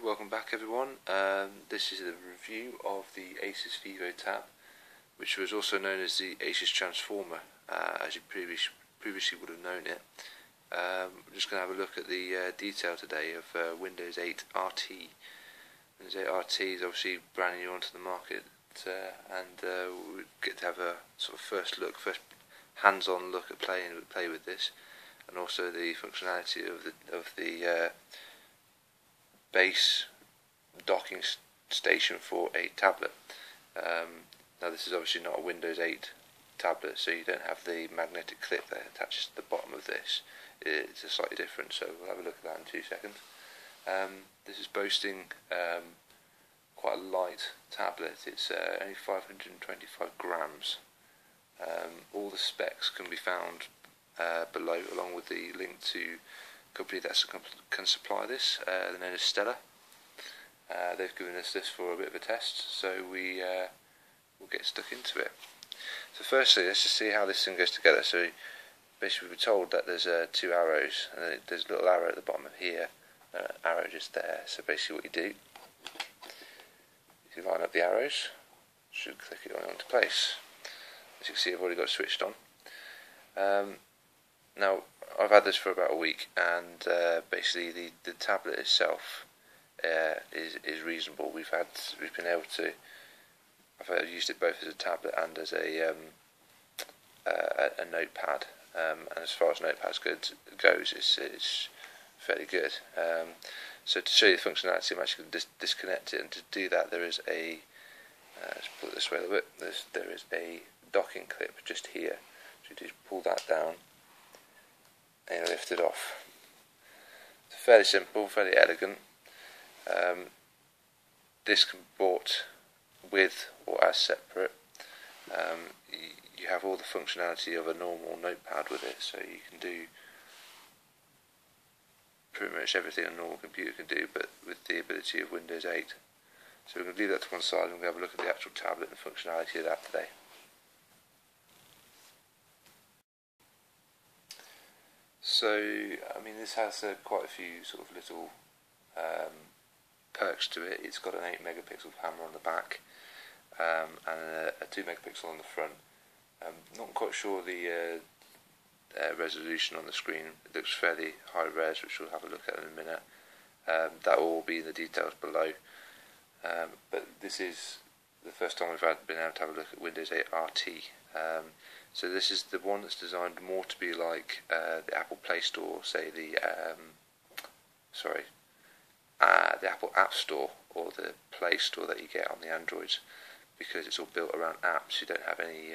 welcome back everyone. This is a review of the Asus Vivo tab, which was also known as the Asus Transformer, as you previously would have known it. We're just going to have a look at the detail today of Windows 8 RT. Windows 8 RT is obviously brand new onto the market, and we get to have a sort of first hands-on look at play with this, and also the functionality of the base docking station for a tablet. Now this is obviously not a Windows 8 tablet, so you don't have the magnetic clip that attaches to the bottom of this. It's a slightly different, so we'll have a look at that in 2 seconds. This is boasting quite a light tablet. It's only 525 grams. All the specs can be found below, along with the link to company that can supply this. They're known as Stella. They've given us this for a bit of a test, so we'll get stuck into it. So firstly, let's just see how this thing goes together. So basically we're told that there's 2 arrows, and there's a little arrow at the bottom of here, arrow just there. So basically what you do, you line up the arrows, should click it onto place. As you can see, I've already got it switched on. Now I've had this for about a week, and basically the tablet itself is reasonable. I've used it both as a tablet and as a notepad, and as far as notepads goes, it's fairly good. So to show you the functionality, I'm actually going to disconnect it, and to do that there is a let's put it this way a little bit. There is a docking clip just here. So you just pull that down and lift it off. It's fairly simple, fairly elegant. This can be bought with or as separate. You have all the functionality of a normal notepad with it, so you can do pretty much everything a normal computer can do, but with the ability of Windows 8. So we're going to leave that to one side, and we'll have a look at the actual tablet and functionality of that today. So, I mean, this has quite a few sort of little perks to it. It's got an 8 megapixel camera on the back, and a 2 megapixel on the front. Not quite sure the resolution on the screen. It looks fairly high res, which we'll have a look at in a minute. That will all be in the details below. But this is the first time we've been able to have a look at Windows 8 RT. So this is the one that's designed more to be like the Apple Play Store, say the Apple App Store or the Play Store that you get on the Androids, because it's all built around apps. You don't have any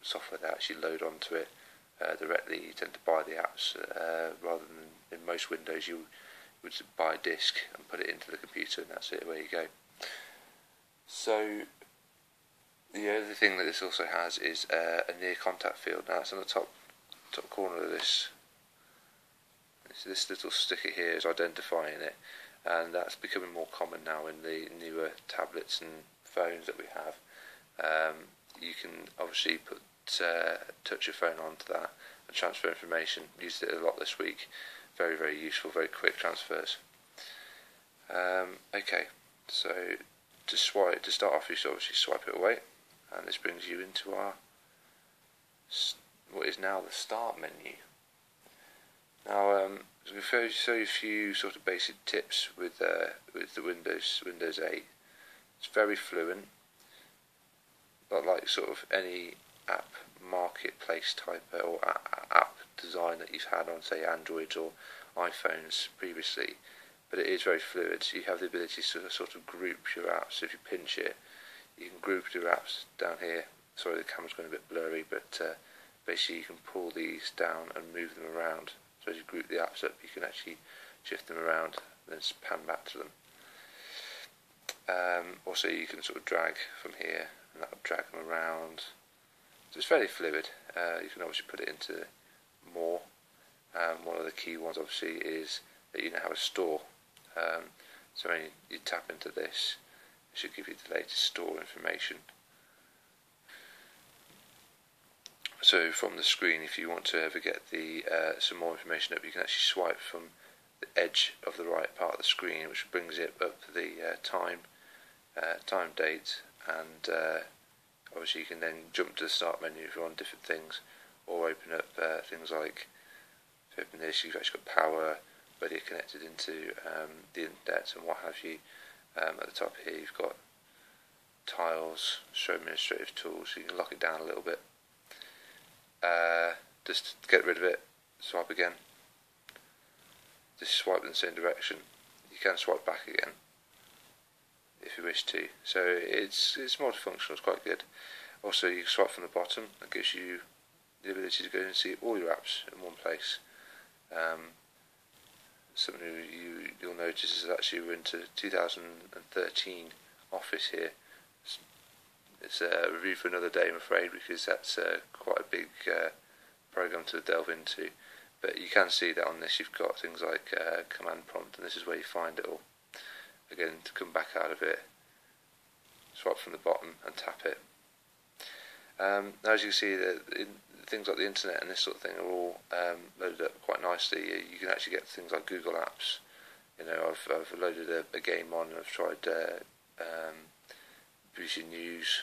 software that actually load onto it directly. You tend to buy the apps rather than in most Windows you would buy a disk and put it into the computer, and that's it, away you go. So the other thing that this also has is a near contact field. Now it's on the top corner of this. This little sticker here is identifying it, and that's becoming more common now in the newer tablets and phones that we have. You can obviously touch your phone onto that and transfer information. Used it a lot this week. Very, very useful, very quick transfers. Okay, so to start off, you obviously swipe it away, and this brings you into our what is now the Start menu. Now, I'm going to show you a few sort of basic tips with the Windows 8. It's very fluent, not like sort of any app marketplace type or app design that you've had on, say, Androids or iPhones previously, but it is very fluid. So you have the ability to sort of group your apps. So if you pinch it, you can group your apps down here. Sorry, the camera's going a bit blurry, but basically you can pull these down and move them around. So as you group the apps up, you can actually shift them around and then pan back to them. Also, you can sort of drag from here, and that will drag them around. So it's fairly fluid. You can obviously put it into more. One of the key ones obviously is that you now have a store. So when you tap into this, it should give you the latest store information. So from the screen, if you want to ever get some more information up, you can actually swipe from the edge of the right part of the screen, which brings it up to the time date, and obviously you can then jump to the start menu if you want different things, or open up things like, if you open this, you've actually got power, whether you're connected into the internet and what have you. At the top here you've got tiles, show administrative tools, so you can lock it down a little bit. Just to get rid of it, swipe again. Just swipe in the same direction. You can swipe back again if you wish to. So it's multifunctional, it's quite good. Also, you can swipe from the bottom. That gives you the ability to go and see all your apps in one place. Something you'll notice is that actually we're into 2013 Office here. It's a review for another day, I'm afraid, because that's quite a big program to delve into. But you can see that on this you've got things like command prompt, and this is where you find it all. Again, to come back out of it, swipe from the bottom and tap it. Now, as you can see, things like the internet and this sort of thing are all loaded up quite nicely. You can actually get things like Google Apps. You know, I've loaded a game on, and I've tried BBC News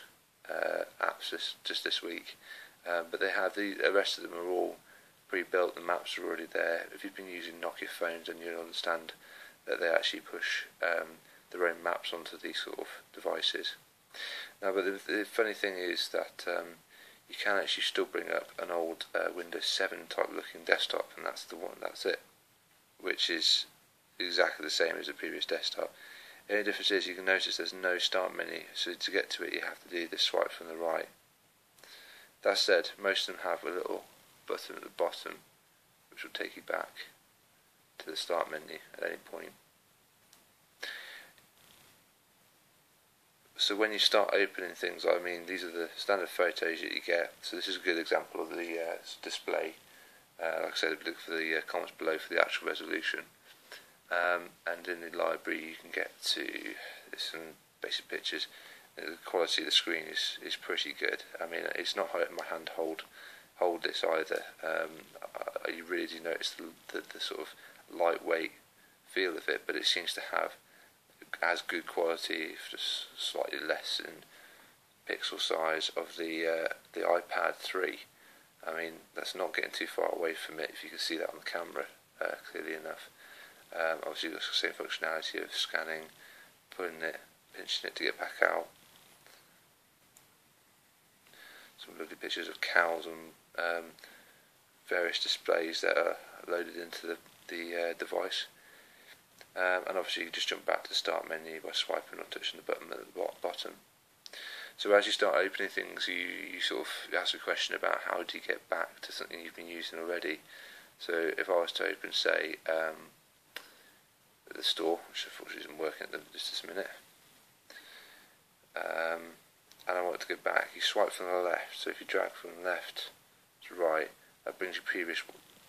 apps just this week. But they have the rest of them are all pre-built. The maps are already there. If you've been using Nokia phones, then you'll understand that they actually push their own maps onto these sort of devices. Now, but the funny thing is that you can actually still bring up an old Windows 7 type looking desktop, and that's it, which is exactly the same as the previous desktop. The only difference is you can notice there's no start menu, so to get to it you have to do this swipe from the right. That said, most of them have a little button at the bottom which will take you back to the start menu at any point. So when you start opening things, I mean, these are the standard photos that you get. So this is a good example of the display. Like I said, look for the comments below for the actual resolution. And in the library you can get to some basic pictures. The quality of the screen is pretty good. I mean, it's not hurting my hand hold this either. You really do notice the sort of lightweight feel of it, but it seems to have as good quality, just slightly less in pixel size, of the iPad 3. I mean, that's not getting too far away from it if you can see that on the camera clearly enough. Obviously you've got the same functionality of scanning, putting it, pinching it to get back out. Some lovely pictures of cows and various displays that are loaded into the device. And obviously you just jump back to the start menu by swiping or touching the button at the bottom. So as you start opening things, you sort of ask a question about how do you get back to something you've been using already. So if I was to open, say, the store, which unfortunately isn't working at just this minute, and I want to go back, you swipe from the left. So if you drag from left to right, that brings your previous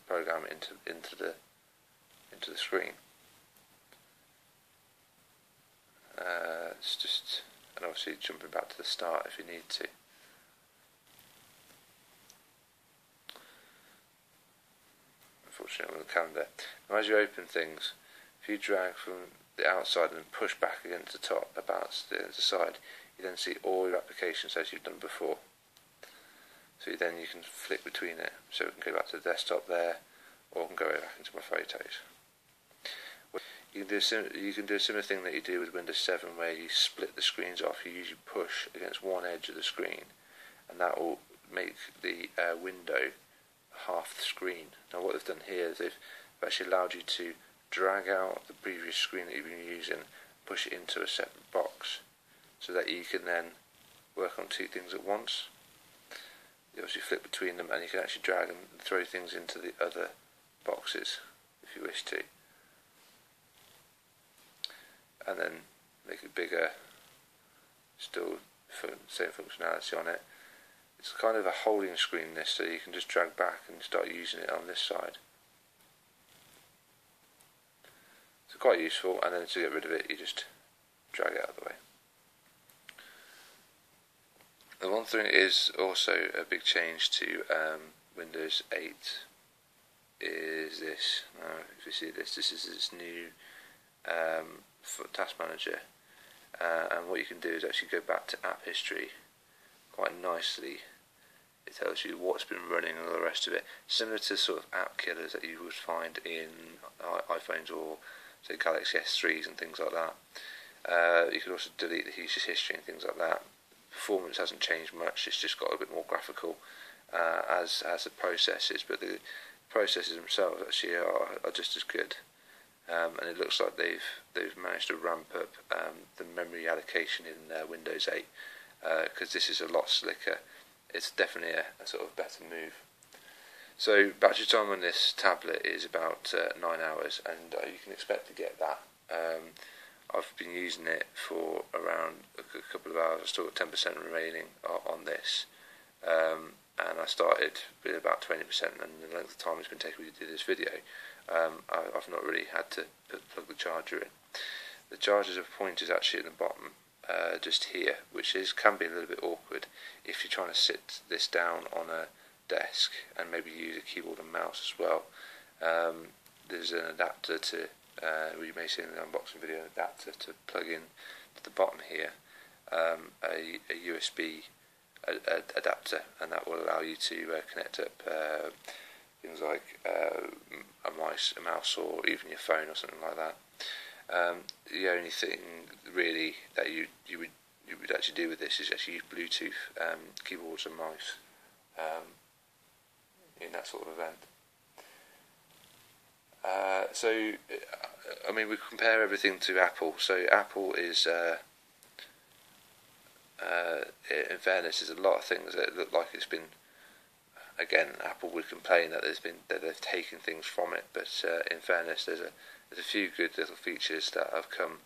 program into the screen. It's just, and obviously jumping back to the start if you need to. Unfortunately on the calendar. Now as you open things, if you drag from the outside and push back against the top, about the side, you then see all your applications as you've done before. So then you can flick between it. So we can go back to the desktop there, or I can go back into my photos. You can do a similar thing that you do with Windows 7, where you split the screens off. You usually push against one edge of the screen, and that will make the window half the screen. Now what they've done here is they've actually allowed you to drag out the previous screen that you've been using, push it into a separate box, so that you can then work on two things at once. You obviously flip between them, and you can actually drag and throw things into the other boxes if you wish to, and then make it bigger, still same functionality on it. It's kind of a holding screen, this, so you can just drag back and start using it on this side. So quite useful, and then to get rid of it you just drag it out of the way. The one thing is also a big change to Windows 8 is this. If you see this is this new task manager, and what you can do is actually go back to app history quite nicely. It tells you what's been running and all the rest of it, similar to sort of app killers that you would find in iPhones or say Galaxy S3s and things like that. You could also delete the usage history and things like that. Performance hasn't changed much, it's just got a bit more graphical as the processes, but the processes themselves actually are just as good. And it looks like they've managed to ramp up the memory allocation in Windows 8, because this is a lot slicker. It's definitely a sort of better move. So battery time on this tablet is about 9 hours, and you can expect to get that. I've been using it for around a couple of hours. I've still got 10% remaining on this, and I started with about 20%, and the length of time it's been taking me to do this video, I've not really had to plug the charger in. The charger's point is actually at the bottom, just here, which can be a little bit awkward if you're trying to sit this down on a desk and maybe use a keyboard and mouse as well. There's an adapter to, you may see in the unboxing video, an adapter to plug in to the bottom here, a USB adapter, and that will allow you to connect up things like a mouse, or even your phone or something like that. The only thing really that you would actually do with this is actually use Bluetooth keyboards and mice in that sort of event. So I mean, we compare everything to Apple. So Apple is, in fairness, there's a lot of things that look like it's been. Again, Apple would complain that they've taken things from it, but in fairness, there's a few good little features that have come.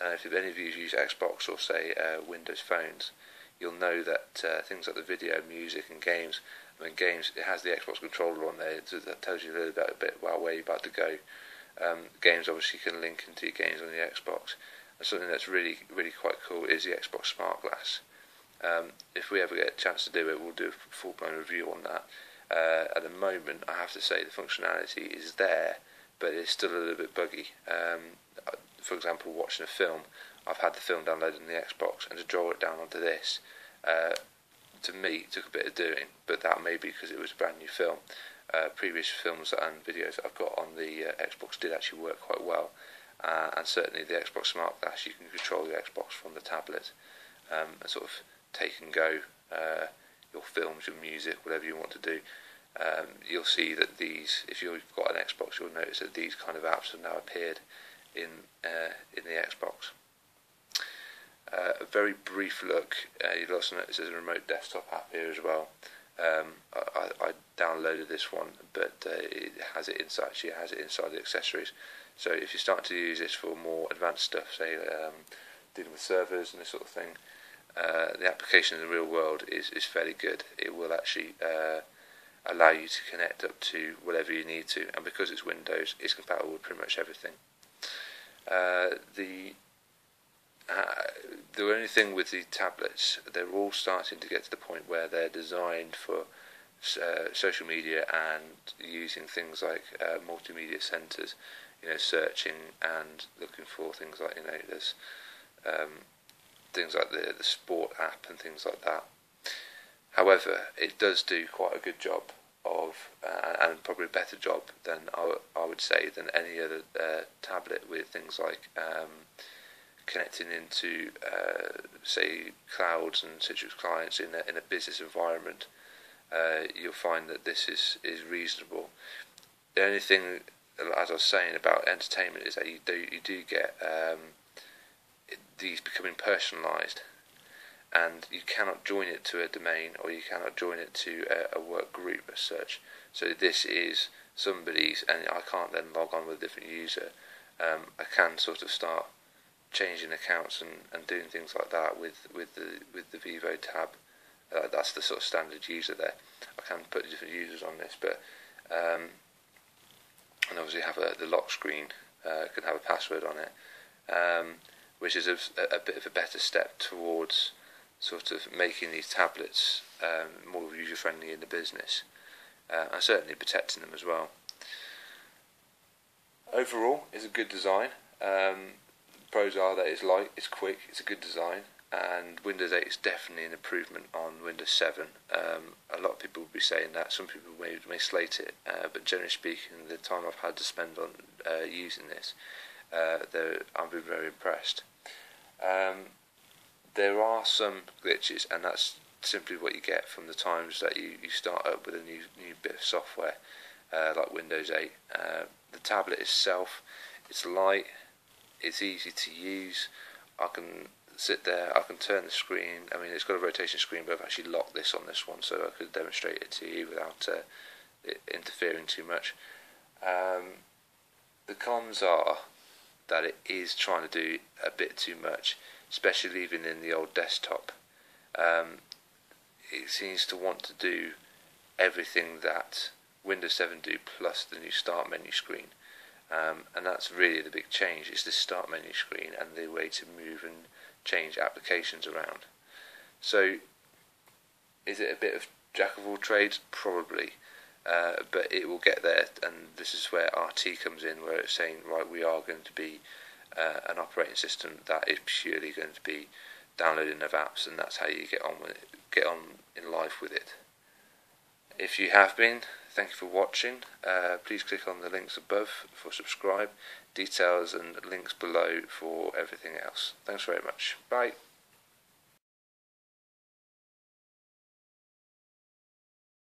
If any of you use Xbox or say Windows phones, you'll know that things like the video, music, and games. I mean, games, it has the Xbox controller on there, so that tells you a little bit about where you're about to go. Games obviously can link into your games on the Xbox. And something that's really quite cool is the Xbox Smart Glass. If we ever get a chance to do it, we'll do a full-blown review on that. At the moment, I have to say the functionality is there, but it's still a little bit buggy. For example, watching a film, I've had the film downloaded on the Xbox, and to draw it down onto this, to me, took a bit of doing, but that may be because it was a brand new film. Previous films and videos that I've got on the Xbox did actually work quite well, and certainly the Xbox Smart Glass, you can control the Xbox from the tablet, and sort of take and go your films, your music, whatever you want to do. You'll see that these, if you've got an Xbox, you'll notice that these kind of apps have now appeared in the Xbox. A very brief look, you'll also notice there's a remote desktop app here as well. I downloaded this one, but it has it inside the accessories. So if you start to use this for more advanced stuff, say dealing with servers and this sort of thing, the application in the real world is fairly good. It will actually allow you to connect up to whatever you need to, and because it's Windows, it's compatible with pretty much everything. The only thing with the tablets, they're all starting to get to the point where they're designed for social media and using things like multimedia centers, searching and looking for things like, there's things like the sport app and things like that. However, it does do quite a good job of, and probably a better job than I would say than any other tablet, with things like connecting into say clouds and Citrix clients in a business environment. You'll find that this is reasonable. The only thing, as I was saying, about entertainment is that you do get these becoming personalised, and you cannot join it to a domain, or you cannot join it to a work group as such. So this is somebody's, and I can't then log on with a different user. I can sort of start changing accounts and doing things like that with the Vivo tab. That's the sort of standard user there. I can put different users on this, but and obviously have the lock screen, can have a password on it, which is a bit of a better step towards sort of making these tablets more user friendly in the business, and certainly protecting them as well. Overall, it's a good design. Pros are that it's light, it's quick, it's a good design, and Windows 8 is definitely an improvement on Windows 7. A lot of people will be saying that. Some people may slate it, but generally speaking, the time I've had to spend on using this, I've been very impressed. There are some glitches, and that's simply what you get from the times that you start up with a new bit of software, like Windows 8. The tablet itself, it's light, it's easy to use. I can sit there, I can turn the screen. I mean, it's got a rotation screen, but I've actually locked this on this one so I could demonstrate it to you without it interfering too much. The cons are that it is trying to do a bit too much, especially leaving in the old desktop. It seems to want to do everything that Windows 7 do plus the new start menu screen, and that's really the big change, is the start menu screen and the way to move and change applications around. So is it a bit of jack of all trades? Probably, but it will get there, and this is where RT comes in, where it's saying, right, we are going to be an operating system that is purely going to be downloading of apps, and that's how you get on in life with it. If you have been, thank you for watching. Please click on the links above for subscribe, details and links below for everything else. Thanks very much. Bye.